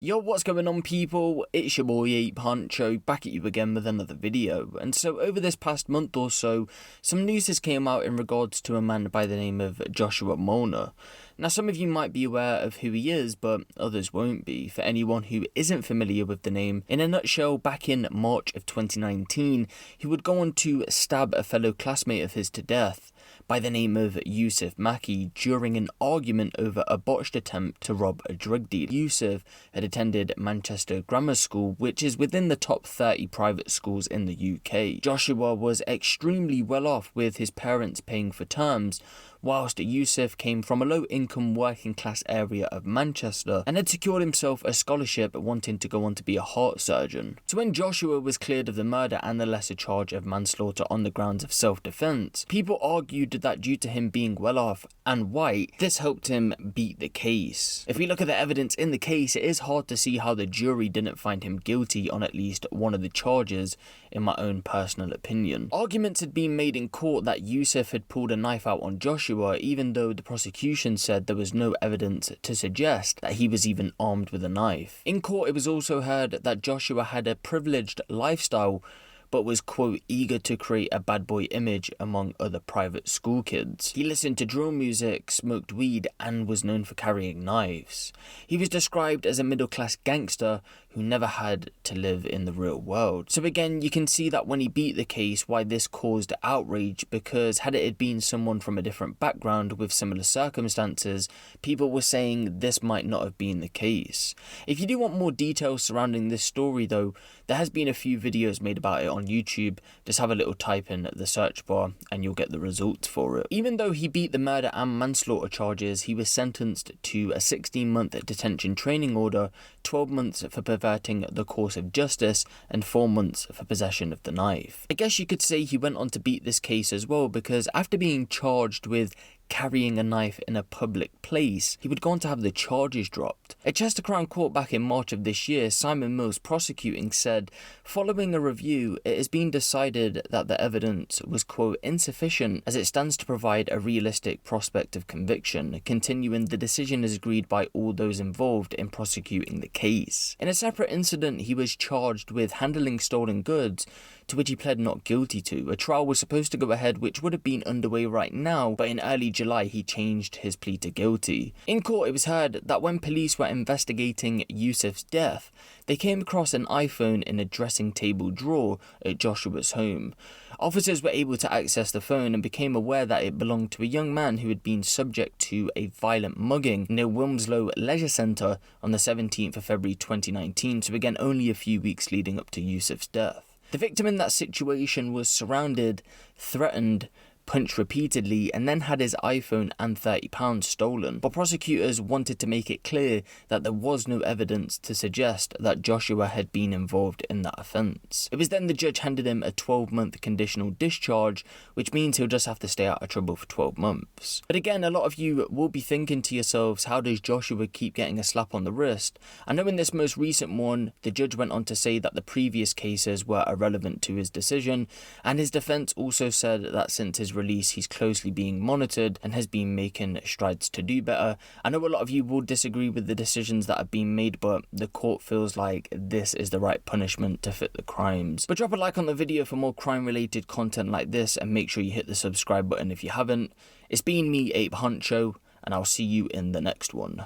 Yo, what's going on, people? It's your boy Huncho, back at you again with another video. And so over this past month or so, some news has came out in regards to a man by the name of Joshua Molnar. Now, some of you might be aware of who he is, but others won't be. For anyone who isn't familiar with the name, in a nutshell, back in March of 2019, he would go on to stab a fellow classmate of his to death by the name of Yousef Makki during an argument over a botched attempt to rob a drug dealer. Yousef had attended Manchester Grammar School, which is within the top 30 private schools in the UK. Joshua was extremely well off, with his parents paying for terms, whilst Yousef came from a low-income working-class area of Manchester and had secured himself a scholarship wanting to go on to be a heart surgeon. So when Joshua was cleared of the murder and the lesser charge of manslaughter on the grounds of self-defense, people argued that due to him being well off and white, this helped him beat the case. If we look at the evidence in the case, it is hard to see how the jury didn't find him guilty on at least one of the charges, in my own personal opinion. Arguments had been made in court that Yousef had pulled a knife out on Joshua, even though the prosecution said there was no evidence to suggest that he was even armed with a knife. In court, it was also heard that Joshua had a privileged lifestyle, but was, quote, eager to create a bad boy image among other private school kids. He listened to drill music, smoked weed, and was known for carrying knives. He was described as a middle-class gangster who never had to live in the real world. So again, you can see that when he beat the case, why this caused outrage, because had it had been someone from a different background with similar circumstances, people were saying this might not have been the case. If you do want more details surrounding this story though, there has been a few videos made about it on YouTube. Just have a little type in the search bar and you'll get the results for it. Even though he beat the murder and manslaughter charges, he was sentenced to a 16-month detention training order, 12 months for perverting the course of justice, and 4 months for possession of the knife. I guess you could say he went on to beat this case as well, because after being charged with carrying a knife in a public place, he would go on to have the charges dropped. At Chester Crown Court back in March of this year, Simon Mills prosecuting said, following a review, it has been decided that the evidence was, quote, insufficient as it stands to provide a realistic prospect of conviction, continuing the decision is agreed by all those involved in prosecuting the case. In a separate incident, he was charged with handling stolen goods, to which he pled not guilty to. A trial was supposed to go ahead, which would have been underway right now, but in early July he changed his plea to guilty. In court, it was heard that when police were investigating Yousef's death, they came across an iPhone in a dressing table drawer at Joshua's home. Officers were able to access the phone and became aware that it belonged to a young man who had been subject to a violent mugging near Wilmslow Leisure Centre on the 17th of February 2019, so again only a few weeks leading up to Yousef's death. The victim in that situation was surrounded, threatened, punched repeatedly, and then had his iPhone and £30 stolen. But prosecutors wanted to make it clear that there was no evidence to suggest that Joshua had been involved in that offence. It was then the judge handed him a 12-month conditional discharge, which means he'll just have to stay out of trouble for 12 months. But again, a lot of you will be thinking to yourselves, how does Joshua keep getting a slap on the wrist? I know in this most recent one, the judge went on to say that the previous cases were irrelevant to his decision, and his defence also said that since his release, he's closely being monitored and has been making strides to do better. I know a lot of you will disagree with the decisions that have been made, but the court feels like this is the right punishment to fit the crimes. But drop a like on the video for more crime related content like this, and make sure you hit the subscribe button if you haven't. It's been me, Huncho, and I'll see you in the next one.